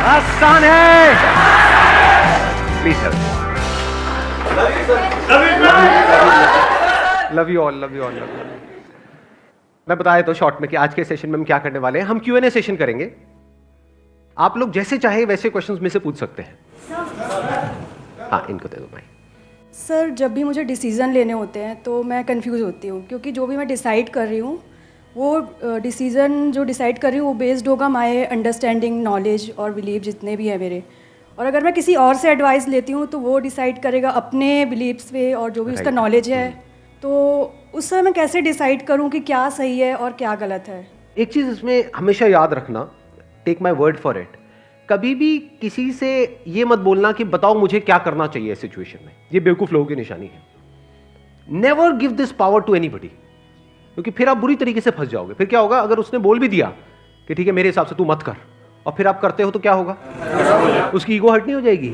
आसान है। Please sir. Love you all, love you all. मैं बताया तो शॉर्ट में कि आज के सेशन में हम क्या करने वाले हैं। हम Q&A सेशन करेंगे। आप लोग जैसे चाहे वैसे क्वेश्चंस में से पूछ सकते हैं। हाँ, इनको दे दो भाई। सर, जब भी मुझे डिसीज़न लेने होते हैं तो मैं कंफ्यूज होती हूँ, क्योंकि जो भी मैं डिसाइड कर रही हूँ वो डिसीज़न जो डिसाइड कर रही हूँ वो बेस्ड होगा माय अंडरस्टैंडिंग, नॉलेज और बिलीव जितने भी है मेरे। और अगर मैं किसी और से एडवाइस लेती हूँ तो वो डिसाइड करेगा अपने बिलीव्स पे और जो भी उसका नॉलेज है। तो उस समय मैं कैसे डिसाइड करूँ कि क्या सही है और क्या गलत है? एक चीज इसमें हमेशा याद रखना, take my word for it, कभी भी किसी से ये मत बोलना कि बताओ मुझे क्या करना चाहिए इस सिचुएशन में। ये बेवकूफ लोगों की निशानी है। Never give this power to anybody, क्योंकि फिर आप बुरी तरीके से फंस जाओगे। फिर क्या होगा, अगर उसने बोल भी दिया कि ठीक है मेरे हिसाब से तू मत कर, और फिर आप करते हो तो क्या होगा, उसकी ईगो हर्ट नहीं हो जाएगी?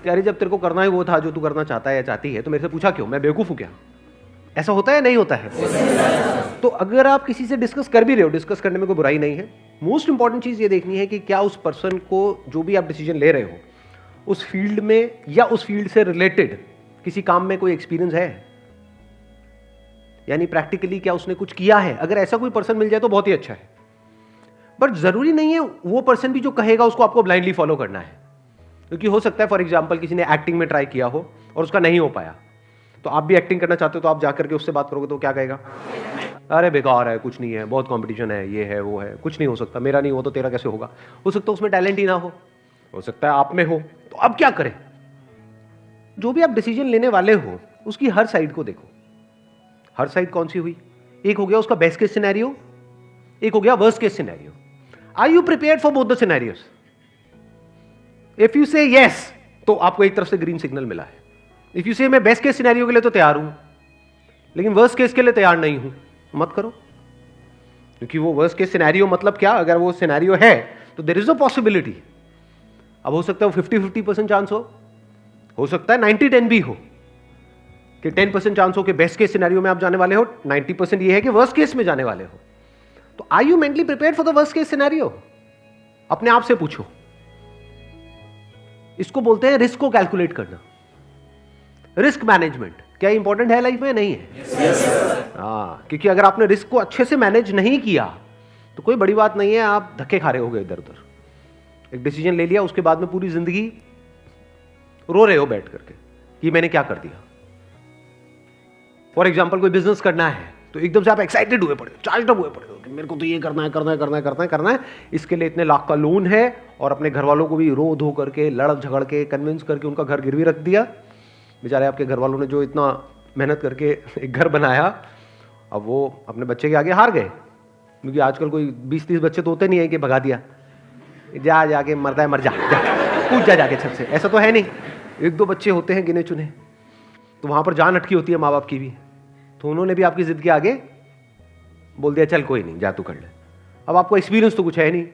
अरे जब तेरे को करना ही वो था जो तू करना चाहता है या चाहती है, तो मेरे से पूछा क्यों? मैं बेवकूफ हूं क्या? ऐसा होता है, नहीं होता है? तो अगर आप किसी से डिस्कस कर भी रहे हो, डिस्कस करने में कोई बुराई नहीं है। मोस्ट इंपॉर्टेंट चीज ये देखनी है कि क्या उस पर्सन को, जो भी आप डिसीजन ले रहे हो, उस फील्ड में या उस फील्ड से रिलेटेड किसी काम में कोई एक्सपीरियंस है, यानी प्रैक्टिकली क्या उसने कुछ किया है। अगर ऐसा कोई पर्सन मिल जाए तो बहुत ही अच्छा है, बट जरूरी नहीं है वो पर्सन भी जो कहेगा उसको आपको ब्लाइंडली फॉलो करना है। क्योंकि हो सकता है फॉर एग्जाम्पल किसी ने एक्टिंग में ट्राई किया हो और उसका नहीं हो पाया, तो आप भी एक्टिंग करना चाहते हो, तो आप जाकर के उससे बात करोगे तो क्या कहेगा? अरे बेकार है, कुछ नहीं है, बहुत कंपटीशन है, ये है वो है, कुछ नहीं हो सकता, मेरा नहीं हो तो तेरा कैसे होगा? हो सकता है उसमें टैलेंट ही ना हो सकता है आप में हो। तो अब क्या करें? जो भी आप डिसीजन लेने वाले हो उसकी हर साइड को देखो। हर साइड कौन सी हुई? एक हो गया उसका बेस्ट केस सिनेरियो, एक हो गया worst case scenario. Are you prepared for both the scenarios? If you say yes, तो आपको एक तरफ से ग्रीन सिग्नल मिला है। इफ यू से मैं बेस्ट केस सिनेरियो के लिए तो तैयार हूं, लेकिन वर्स्ट केस के लिए तैयार नहीं हूं, मत करो। क्योंकि वो वर्स्ट केस सिनेरियो मतलब क्या, अगर वो सिनेरियो है तो देयर इज अ पॉसिबिलिटी। अब हो सकता है 50-50% चांस हो सकता है 90-10 भी हो, कि 10% चांस हो कि बेस्ट केस सिनेरियो में आप जाने वाले हो, 90% ये है कि वर्स्ट केस में जाने वाले हो। तो are you mentally prepared for the worst case scenario? अपने आप से पूछो। इसको बोलते हैं रिस्क को कैलकुलेट करना, रिस्क मैनेजमेंट। क्या इंपॉर्टेंट है लाइफ में? नहीं है? हाँ, क्योंकि अगर आपने रिस्क को अच्छे से मैनेज नहीं किया तो कोई बड़ी बात नहीं है, आप धक्के खा रहे होगे इधर उधर। एक डिसीजन ले लिया, उसके बाद में पूरी जिंदगी रो रहे हो बैठ करके कि मैंने क्या कर दिया। फॉर एग्जाम्पल कोई बिजनेस करना है तो एकदम से आप एक्साइटेड हुए पड़े, चार्ज अप हुए पड़े हो कि मेरे को तो ये करना है, करना है, करना है, करना है, करना है, इसके लिए इतने लाख का लोन है, और अपने घर वालों को भी रो धो करके, लड़ झगड़ के, कन्विंस करके उनका घर गिरवी रख दिया। बेचारे आपके घर वालों ने जो इतना मेहनत करके एक घर बनाया, अब वो अपने बच्चे के आगे हार गए। क्योंकि आजकल कोई 20-30 बच्चे तो होते नहीं है कि भगा दिया, जा जाके मरता है मर जा, कूद जा जाके छत से, ऐसा तो है नहीं। 1-2 बच्चे होते हैं गिने चुने, तो वहां पर जान अटकी होती है माँ बाप की भी। तो उन्होंने भी आपकी जिद के आगे बोल दिया चल कोई नहीं, जा तू कर ले। अब आपको एक्सपीरियंस तो कुछ है नहीं,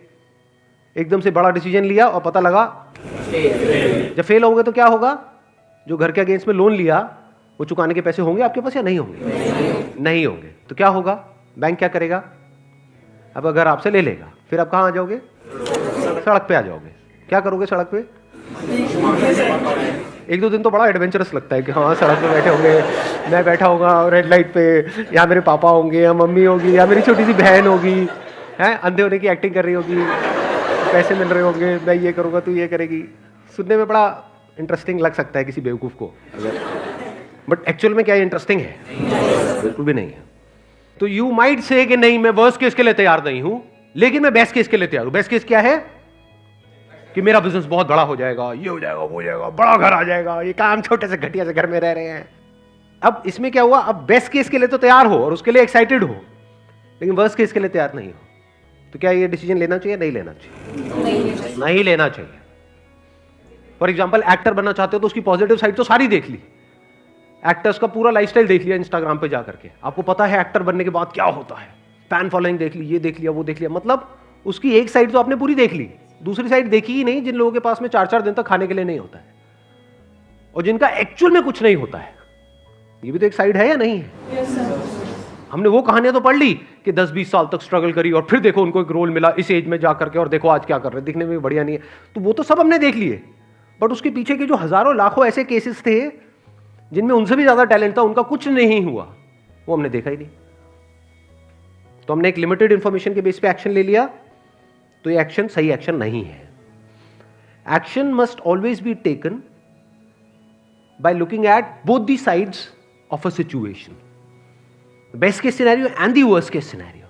एकदम से बड़ा डिसीजन लिया और पता लगा जब फेल होगे तो क्या होगा? जो घर के अगेंस्ट में लोन लिया वो चुकाने के पैसे होंगे आपके पास या नहीं होंगे? नहीं होंगे। तो क्या होगा? बैंक क्या करेगा? अब अगर आपसे ले लेगा, फिर आप कहाँ आ जाओगे? सड़क पे आ जाओगे। क्या करोगे सड़क पे? 1-2 दिन तो बड़ा एडवेंचरस लगता है कि हाँ सड़क पे बैठे होंगे, मैं बैठा होगा रेड लाइट पे, या मेरे पापा होंगे, या मम्मी होगी, या मेरी छोटी सी बहन होगी, है अंधे होने की एक्टिंग कर रही होगी, पैसे मिल रहे होंगे, मैं ये करूँगा तू ये करेगी। सुनने में बड़ा इंटरेस्टिंग लग सकता है किसी बेवकूफ़ को, बट एक्चुअल में क्या इंटरेस्टिंग है? बिल्कुल भी नहीं है। तो यू माइट से कि नहीं मैं वर्स्ट केस के लिए तैयार नहीं हूं, लेकिन मैं बेस्ट केस के लिए तैयार हूं। बेस्ट केस क्या है? कि मेरा बिजनेस बहुत बड़ा हो जाएगा, ये हो जाएगा, वो हो जाएगा, बड़ा घर आ जाएगा, ये काम छोटे से घटिया से घर में रह रहे हैं। अब इसमें क्या हुआ? अब बेस्ट केस के लिए तो तैयार हो और उसके लिए एक्साइटेड हो, लेकिन वर्स्ट केस के लिए तैयार नहीं हो। तो क्या ये डिसीजन लेना चाहिए? नहीं लेना चाहिए, नहीं लेना चाहिए। फॉर एग्जाम्पल एक्टर बनना चाहते हो तो उसकी पॉजिटिव साइड तो सारी देख ली, एक्टर्स का पूरा लाइफस्टाइल देख लिया इंस्टाग्राम पे जाकर के, आपको पता है एक्टर बनने के बाद क्या होता है, फैन फॉलोइंग देख ली, ये देख लिया, वो देख लिया, मतलब उसकी एक साइड तो आपने पूरी देख ली, दूसरी साइड देखी ही नहीं, जिन लोगों के पास में 4-4 दिन तक खाने के लिए नहीं होता है और जिनका एक्चुअल में कुछ नहीं होता है। ये भी तो एक साइड है या नहीं है? हमने वो कहानियां तो पढ़ ली कि 10-20 साल तक स्ट्रगल करी और फिर देखो उनको एक रोल मिला इस एज में जा करके और देखो आज क्या कर रहे हैं, दिखने में भी बढ़िया नहीं है, तो वो तो सब हमने देख लिए। बट उसके पीछे के जो हजारों लाखों ऐसे केसेस थे जिनमें उनसे भी ज्यादा टैलेंट था, उनका कुछ नहीं हुआ, वो हमने देखा ही नहीं। तो हमने एक लिमिटेड इंफॉर्मेशन के बेस पे एक्शन ले लिया, तो ये एक्शन सही एक्शन नहीं है। Action must always be taken by looking at both the sides of a situation, best case scenario and the worst case scenario.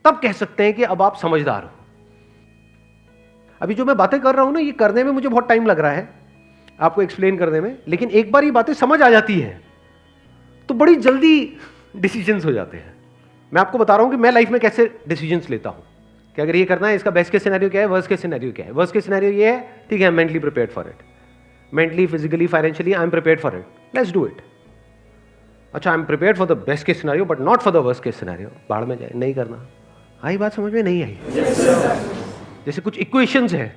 तब कह सकते हैं कि अब आप समझदार हो। अभी जो मैं बातें कर रहा हूं ना, ये करने में मुझे बहुत टाइम लग रहा है आपको एक्सप्लेन करने में, लेकिन एक बार ये बातें समझ आ जाती हैं तो बड़ी जल्दी डिसीजंस हो जाते हैं। मैं आपको बता रहा हूं कि मैं लाइफ में कैसे डिसीजंस लेता हूं कि अगर ये करना है, इसका बेस्ट केस सिनेरियो क्या है, वर्स्ट केस सिनेरियो क्या है। वर्स्ट केस सिनेरियो ये है, ठीक है, I am mentally prepared for it, mentally, physically, financially I am prepared for it, let's do it. अच्छा, I am prepared for the best case scenario but not for the worst case scenario, बाहर में जाए, नहीं करना। आई बात समझ में नहीं आई? जैसे कुछ इक्वेशंस है,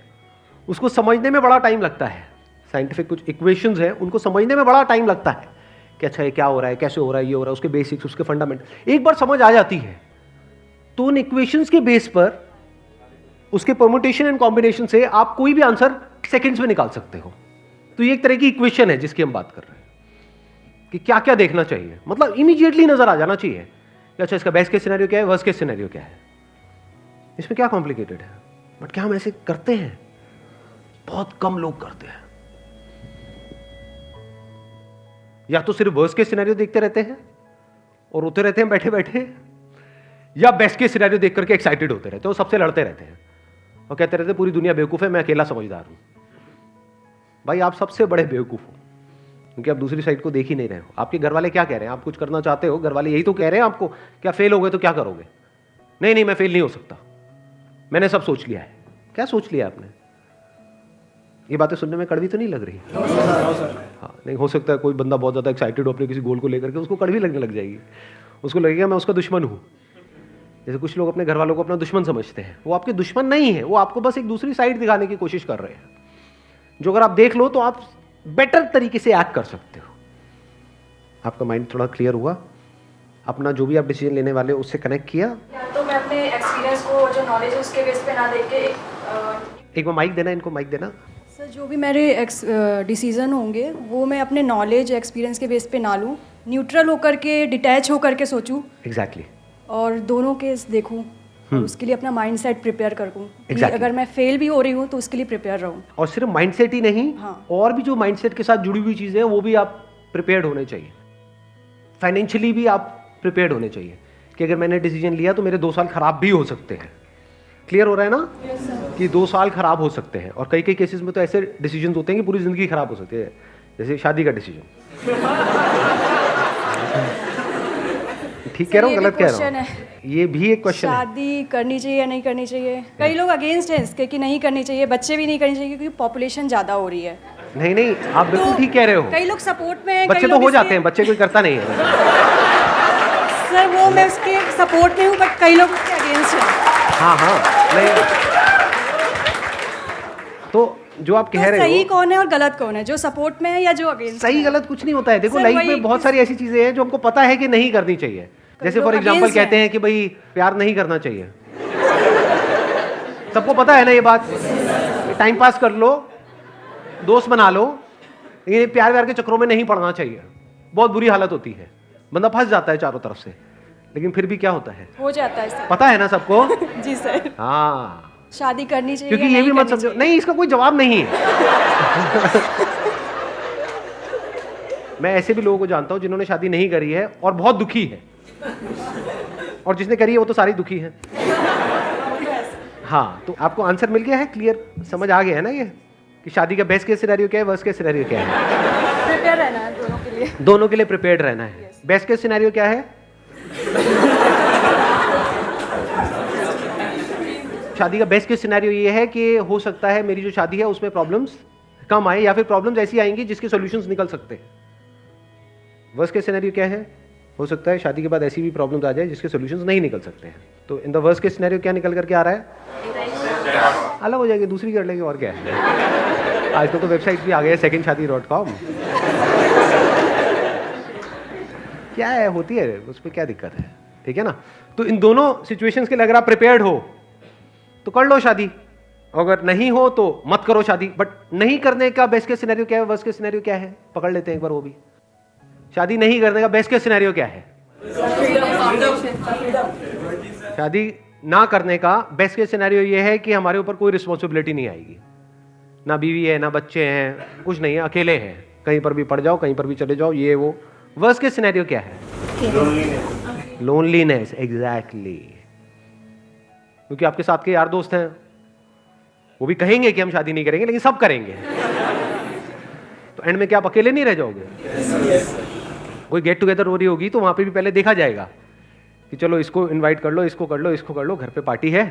उसको समझने में बड़ा टाइम लगता है, साइंटिफिक कुछ इक्वेशंस है, उनको समझने में बड़ा टाइम लगता है कि अच्छा ये क्या हो रहा है, कैसे हो रहा है, ये हो रहा है, उसके बेसिक्स, उसके फंडामेंट एक बार समझ आ जाती है तो उन इक्वेशंस के बेस पर, उसके परम्यूटेशन एंड कॉम्बिनेशन से आप कोई भी आंसर सेकंड्स में निकाल सकते हो। तो ये एक तरह की इक्वेशन है जिसकी हम बात कर रहे हैं कि क्या क्या देखना चाहिए, मतलब इमीडिएटली नजर आ जाना चाहिए कि अच्छा इसका बेस्ट केस सिनेरियो क्या है, वर्स्ट केस सिनेरियो क्या है। इसमें क्या कॉम्प्लिकेटेड है? बट क्या हम ऐसे करते हैं? बहुत कम लोग करते हैं। या तो सिर्फ वर्स्ट केस सिनेरियो देखते रहते हैं और रोते रहते हैं बैठे बैठे, या बेस्ट केस सिनेरियो देख करके एक्साइटेड होते रहते हैं और सबसे लड़ते रहते हैं और कहते रहते हैं पूरी दुनिया बेवकूफ है, मैं अकेला समझदार हूं। भाई आप सबसे बड़े बेवकूफ हो, क्योंकि आप दूसरी साइड को देख ही नहीं रहे हो। आपके घर वाले क्या कह रहे हैं? आप कुछ करना चाहते हो, घर वाले यही तो कह रहे हैं आपको, क्या फेल हो गए तो क्या करोगे? नहीं नहीं, मैं फेल नहीं हो सकता, मैंने सब सोच लिया है। क्या सोच लिया आपने? ये बातें सुनने में कड़वी तो नहीं लग रही? हाँ, नहीं हो सकता है कोई बंदा बहुत ज्यादा एक्साइटेड हो अपने किसी गोल को लेकर के, उसको कड़वी लगने लग जाएगी, उसको लगेगा मैं उसका दुश्मन हूं। जैसे कुछ लोग अपने घर वालों को अपना दुश्मन समझते हैं, वो आपके दुश्मन नहीं है, वो आपको बस एक दूसरी साइड दिखाने की कोशिश कर रहे हैं, जो अगर आप देख लो तो आप बेटर तरीके से एक्ट कर सकते हो। आपका माइंड थोड़ा क्लियर हुआ? अपना जो भी आप डिसीजन लेने वाले हो उससे कनेक्ट किया? तो मैं अपने एक्सपीरियंस को, जो नॉलेज है उसके बेस पे ना देख के एक बार माइक देना, इनको माइक देना। सर, जो भी मेरे डिसीज़न होंगे वो मैं अपने नॉलेज एक्सपीरियंस के बेस पे ना लूँ, न्यूट्रल होकर के, डिटैच होकर के सोचूं। एग्जैक्टली। और दोनों केस देखूं और उसके लिए अपना माइंडसेट प्रिपेयर करूं कि Exactly. अगर मैं फेल भी हो रही हूं तो उसके लिए प्रिपेयर रहूं। और सिर्फ माइंडसेट ही नहीं, हाँ। और भी जो माइंडसेट के साथ जुड़ी हुई चीजें हैं वो भी आप प्रिपेयर्ड होने चाहिए। फाइनेंशियली भी आप प्रिपेयर्ड होने चाहिए कि अगर मैंने डिसीजन लिया तो मेरे 2 साल खराब भी हो सकते हैं। क्लियर हो रहा है ना? कि 2 साल खराब हो सकते हैं, और कई कई केसेस में तो ऐसे डिसीजन होते हैं कि पूरी जिंदगी खराब हो सकती है, जैसे शादी का डिसीजन। ठीक कह रहा हूँ, गलत कह रहा हूँ? ये भी एक क्वेश्चन है। शादी करनी चाहिए या नहीं करनी चाहिए? कई लोग अगेंस्ट हैं इसके कि नहीं करनी चाहिए, बच्चे भी नहीं करनी चाहिए क्योंकि पॉपुलेशन ज़्यादा हो रही है। नहीं नहीं, आप बिल्कुल ठीक कह रहे हो। कई लोग सपोर्ट में हैं, बच्चे तो हो जाते हैं, बच्चे कोई करता नहीं है। सर वो मैं उसके सपोर्ट में हूँ, बट कई लोग उसके अगेंस्ट हैं। हाँ हाँ, नहीं तो जो आप कह रहे हो, सही कौन है और गलत कौन है, जो सपोर्ट में है या जो अगेंस्ट? सही गलत कुछ नहीं होता है। देखो सर, लाइफ वही में बहुत सारी ऐसी चीजें हैं जो हमको पता है कि नहीं करनी चाहिए। जैसे फॉर एग्जांपल कहते हैं कि भाई प्यार नहीं करना चाहिए, सबको पता है ना ये बात। टाइम पास कर लो, दोस्त बना लो, ये प्यार व्यार के चक्रों में नहीं पड़ना चाहिए। बहुत बुरी हालत होती है, बंदा फंस जाता है चारों तरफ से। लेकिन फिर भी क्या होता है, हो जाता है सर। पता है ना सबको। जी सर। हाँ, शादी करनी चाहिए क्योंकि या ये भी नहीं मत करनी समझो, चाहिए? नहीं इसका कोई जवाब नहीं है। मैं ऐसे भी लोगों को जानता हूं जिन्होंने शादी नहीं करी है और बहुत दुखी है, और जिसने करी है वो तो सारी दुखी है। हाँ, तो आपको आंसर मिल गया है, क्लियर समझ आ गया है ना ये कि शादी का बेस्ट केस सिनेरियो क्या है, वर्स्ट केस सिनेरियो क्या है। प्रिपेयर रहना है दोनों के लिए। दोनों के लिए प्रिपेयर्ड रहना है। बेस्ट केस सिनेरियो क्या है? शादी का बेस्ट केस सिनेरियो ये है कि हो सकता है मेरी जो शादी है उसमें प्रॉब्लम्स कम आए, या फिर प्रॉब्लम्स ऐसी आएंगी जिसके सॉल्यूशंस निकल सकते हैं। वर्स्ट केस सिनेरियो क्या है? हो सकता है शादी के बाद ऐसी भी प्रॉब्लम्स आ जाए जिसके सॉल्यूशंस नहीं निकल सकते हैं। तो in the worst case scenario क्या निकल करके आ रहा है? अलग हो जाएगी, दूसरी कर लेंगे, और क्या है। आजकल तो वेबसाइट भी आ गए हैं, secondshadi.com। क्या है, होती है, उसमें क्या दिक्कत है, ठीक है ना। तो इन दोनों सिचुएशंस के लिए अगर आप प्रिपेयर्ड हो तो कर लो शादी, अगर नहीं हो तो मत करो शादी। बट नहीं करने का बेस्ट केस सिनेरियो क्या है, वर्स्ट केस सिनेरियो क्या है, पकड़ लेते हैं एक बार वो भी। शादी नहीं करने का बेस्ट केस सिनेरियो क्या है? शादी ना करने का बेस्ट केस सिनेरियो ये है कि हमारे ऊपर कोई रिस्पॉन्सिबिलिटी नहीं आएगी, ना बीवी है, ना बच्चे हैं, कुछ नहीं है, अकेले हैं, कहीं पर भी पड़ जाओ, कहीं पर भी चले जाओ, ये वो। वर्स्ट केस सिनेरियो क्या है? Loneliness, exactly. क्योंकि आपके साथ के यार दोस्त हैं, वो भी कहेंगे कि हम शादी नहीं करेंगे, लेकिन सब करेंगे। तो एंड में क्या आप अकेले नहीं रह जाओगे? कोई गेट टुगेदर हो रही होगी तो वहां पे भी पहले देखा जाएगा कि चलो इसको इनवाइट कर लो, इसको कर लो, इसको कर लो, घर पे पार्टी है,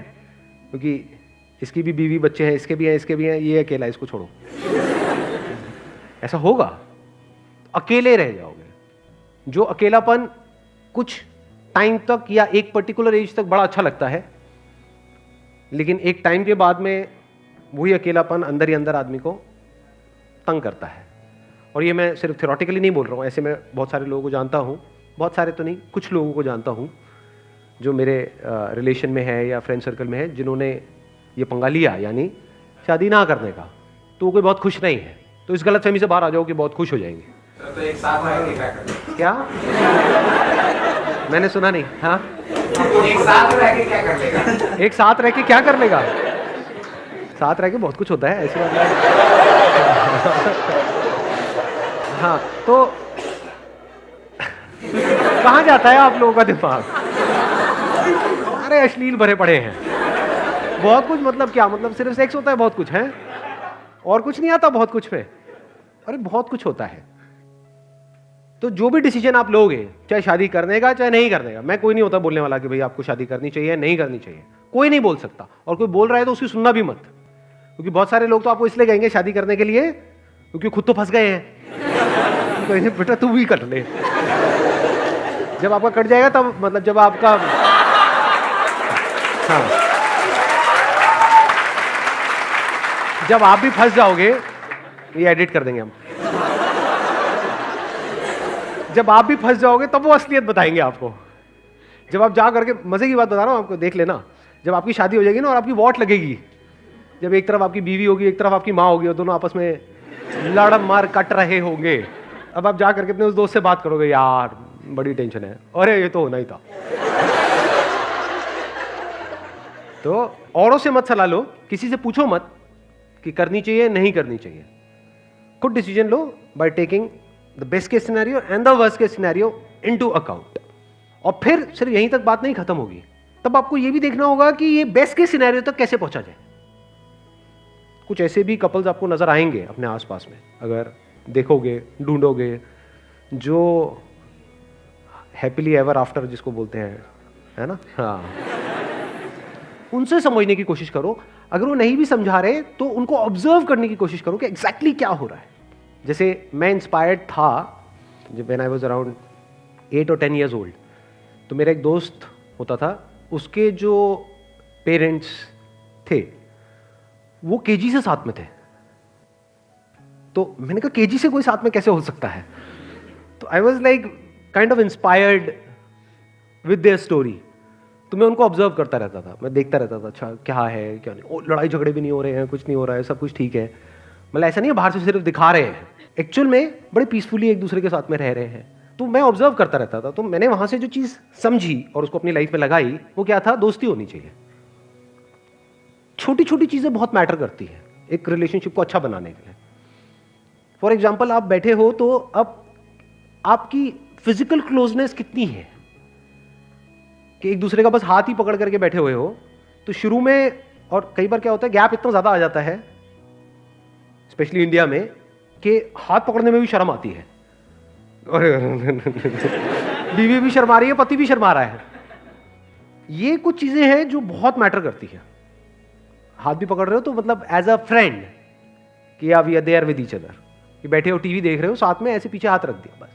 क्योंकि इसकी भी बीवी बच्चे हैं, इसके भी हैं, इसके भी हैं, ये अकेला, इसको छोड़ो। ऐसा होगा, अकेले रह जाओगे। जो अकेलापन कुछ टाइम तक या एक पर्टिकुलर एज तक बड़ा अच्छा लगता है, लेकिन एक टाइम के बाद में वही अकेलापन अंदर ही अंदर आदमी को तंग करता है। और ये मैं सिर्फ थ्योरेटिकली नहीं बोल रहा हूँ, ऐसे मैं बहुत सारे लोगों को जानता हूँ, बहुत सारे तो नहीं, कुछ लोगों को जानता हूँ जो मेरे रिलेशन में है या फ्रेंड सर्कल में है, जिन्होंने ये पंगा लिया, यानी शादी ना करने का, तो वो कोई बहुत खुश नहीं है। तो इस गलतफहमी से बाहर आ जाओ कि बहुत खुश हो जाएंगे। तो एक साथ रह के क्या कर क्या? मैंने सुना नहीं। हाँ, एक साथ रह के क्या कर लेगा? एक साथ रह के क्या कर लेगा? साथ रह के बहुत कुछ होता है, ऐसी बात नहीं। हाँ, तो कहाँ जाता है आप लोगों का दिमाग? अरे अश्लील भरे पड़े हैं बहुत कुछ। मतलब क्या मतलब? सिर्फ सेक्स होता है? बहुत कुछ है, और कुछ नहीं आता बहुत कुछ में। अरे बहुत कुछ होता है। तो जो भी डिसीजन आप लोगे, चाहे शादी करने का चाहे नहीं करने का, मैं कोई नहीं होता बोलने वाला कि भाई आपको शादी करनी चाहिए नहीं करनी चाहिए, कोई नहीं बोल सकता। और कोई बोल रहा है तो उसकी सुनना भी मत, क्योंकि बहुत सारे लोग तो आपको इसलिए कहेंगे शादी करने के लिए क्योंकि खुद तो फंस गए हैं। तो बेटा तू भी कर ले, जब आपका कट जाएगा तब, मतलब जब आपका, हाँ, जब आप भी फंस जाओगे, ये एडिट कर देंगे हम, जब आप भी फंस जाओगे तब वो असलियत बताएंगे आपको। जब आप जा करके, मजे की बात बता रहा हूं आपको, देख लेना, जब आपकी शादी हो जाएगी ना और आपकी वॉट लगेगी, जब एक तरफ आपकी बीवी होगी, एक तरफ आपकी माँ होगी, और दोनों आपस में लड़ मार कट रहे होंगे, अब आप जा करके अपने उस दोस्त से बात करोगे, यार बड़ी टेंशन है, अरे ये तो होना ही था। तो औरों से मत सलाह लो, किसी से पूछो मत कि करनी चाहिए नहीं करनी चाहिए। खुद decision low by taking the best case scenario and the worst case scenario into account. और फिर सिर्फ यहीं तक बात नहीं खत्म होगी, तब आपको यह भी देखना होगा कि ये बेस्ट केस सिनेरियो तक कैसे पहुंचा जाए। कुछ ऐसे भी कपल्स आपको नजर आएंगे अपने आसपास में, अगर देखोगे, ढूंढोगे, जो हैप्पीली एवर आफ्टर जिसको बोलते हैं, है ना, हाँ, उनसे समझने की कोशिश करो। अगर वो नहीं भी समझा रहे तो उनको ऑब्जर्व करने की कोशिश करो कि एग्जैक्टली क्या हो रहा है। जैसे मैं इंस्पायर्ड था जब व्हेन आई वाज अराउंड 8 और 10 ईयर्स ओल्ड, तो मेरा एक दोस्त होता था, उसके जो पेरेंट्स थे वो केजी से साथ में थे। तो मैंने कहा केजी से कोई साथ में कैसे हो सकता है? तो I was like kind of inspired with their story. तो मैं उनको ऑब्जर्व करता रहता था, मैं देखता रहता था, अच्छा क्या है क्या नहीं, ओ लड़ाई झगड़े भी नहीं हो रहे हैं, कुछ नहीं हो रहा है, सब कुछ ठीक है। मतलब ऐसा नहीं है बाहर से सिर्फ दिखा रहे हैं, एक्चुअल में बड़े पीसफुली एक दूसरे के साथ में रह रहे हैं। तो मैं ऑब्जर्व करता रहता था। तो मैंने वहां से जो चीज़ समझी और उसको अपनी लाइफ में लगाई, वो क्या था? दोस्ती होनी चाहिए। छोटी छोटी चीज़ें बहुत मैटर करती है एक रिलेशनशिप को अच्छा बनाने के लिए। फॉर एग्जाम्पल, आप बैठे हो तो अब आपकी फिजिकल क्लोजनेस कितनी है कि एक दूसरे का बस हाथ ही पकड़ करके बैठे हुए हो। तो शुरू में, और कई बार क्या होता है, गैप इतना ज़्यादा आ जाता है स्पेशली इंडिया में कि हाथ पकड़ने में भी शर्म आती है। बीवी भी शर्मा रही है, पति भी शर्मा रहा है। ये कुछ चीज़ें हैं जो बहुत मैटर करती है। हाथ भी पकड़ रहे हो तो मतलब एज अ फ्रेंड कि आप we are there with each other, कि बैठे हो टीवी देख रहे हो साथ में, ऐसे पीछे हाथ रख दिया, बस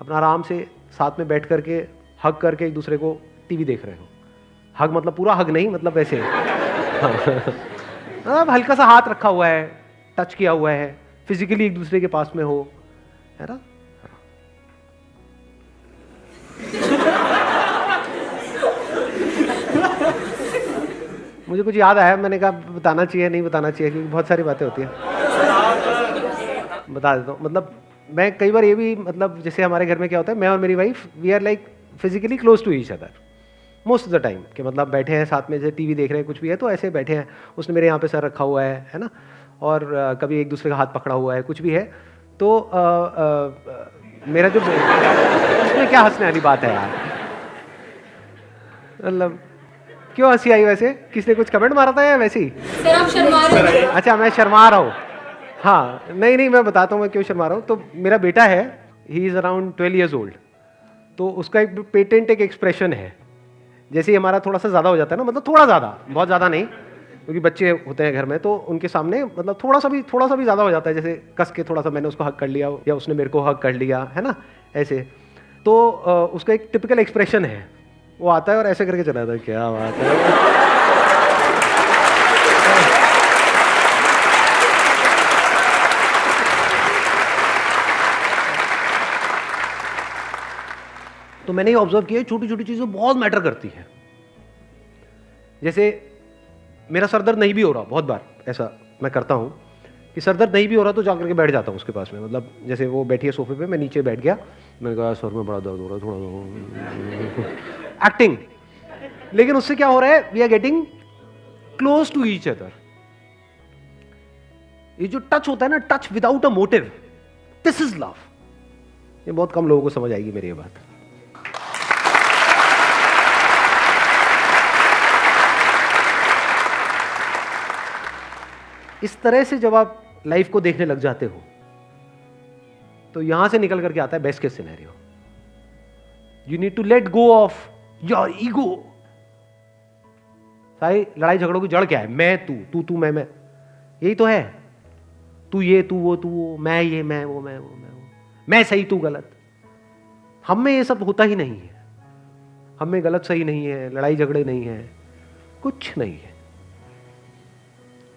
अपना आराम से साथ में बैठ करके हग करके एक दूसरे को टीवी देख रहे हो। हग मतलब पूरा हग नहीं, मतलब वैसे मतलब हल्का सा हाथ रखा हुआ है, टच किया हुआ है, फिजिकली एक दूसरे के पास में हो, है ना। मुझे कुछ याद आया, मैंने कहा बताना चाहिए नहीं बताना चाहिए, क्योंकि बहुत सारी बातें होती हैं। बता देता हूँ। मतलब मैं कई बार ये भी, मतलब जैसे हमारे घर में क्या होता है, मैं और मेरी wife we are like physically close to each other most of the time, कि मतलब बैठे हैं साथ में, जैसे टीवी देख रहे हैं कुछ भी है तो ऐसे बैठे हैं, उसने मेरे यहाँ पे सर रखा हुआ है ना, और कभी एक दूसरे का हाथ पकड़ा हुआ है, कुछ भी है तो मेरा जो उसमें क्या हंसने वाली बात है यार, मतलब क्यों हंसी आई वैसे? किसने कुछ कमेंट मारा था या वैसे ही? सर आप शर्मा रहे हैं। अच्छा मैं शर्मा रहा हूँ। हाँ नहीं मैं बताता हूँ मैं क्यों शर्मा रहा हूँ। तो मेरा बेटा है, he is around 12 years old, तो उसका एक पेटेंट एक एक्सप्रेशन है, जैसे ही हमारा थोड़ा सा ज़्यादा हो जाता है ना, मतलब थोड़ा ज़्यादा, बहुत ज़्यादा नहीं, क्योंकि बच्चे होते हैं घर में तो उनके सामने मतलब थोड़ा सा भी ज़्यादा हो जाता है, जैसे कस के थोड़ा सा मैंने उसको हक कर लिया या उसने मेरे को हक कर लिया, है ना, ऐसे। तो उसका एक टिपिकल एक्सप्रेशन है, वो आता है और ऐसे करके चला जाता है, क्या बात है। तो मैंने ये ऑब्जर्व किया, छोटी छोटी चीज़ें बहुत मैटर करती हैं। जैसे मेरा सर दर्द नहीं भी हो रहा, बहुत बार ऐसा मैं करता हूँ कि सर दर्द नहीं भी हो रहा तो जाकर के बैठ जाता हूँ उसके पास में, मतलब जैसे वो बैठी है सोफे पे, मैं नीचे बैठ गया, मैंने कहा सर में बड़ा दर्द हो रहा है, थोड़ा एक्टिंग। लेकिन उससे क्या हो रहा है, we are getting close to each other. ये जो टच होता है ना, touch without a motive, this is love. ये बहुत कम लोगों को समझ आएगी मेरी ये बात। इस तरह से जब आप लाइफ को देखने लग जाते हो तो यहां से निकल करके आता है best case scenario. You need to let go of your ego. सारी लड़ाई झगड़ों की जड़ क्या है? मैं तू मैं, यही तो है। तू ये तू वो, मैं ये मैं वो, मैं सही तू गलत। हम में ये सब होता ही नहीं है। हम में गलत सही नहीं है, लड़ाई झगड़े नहीं है, कुछ नहीं है।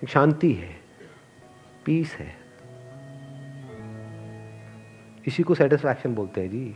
शांति है, पीस है, इसी को सेटिस्फैक्शन बोलते हैं जी।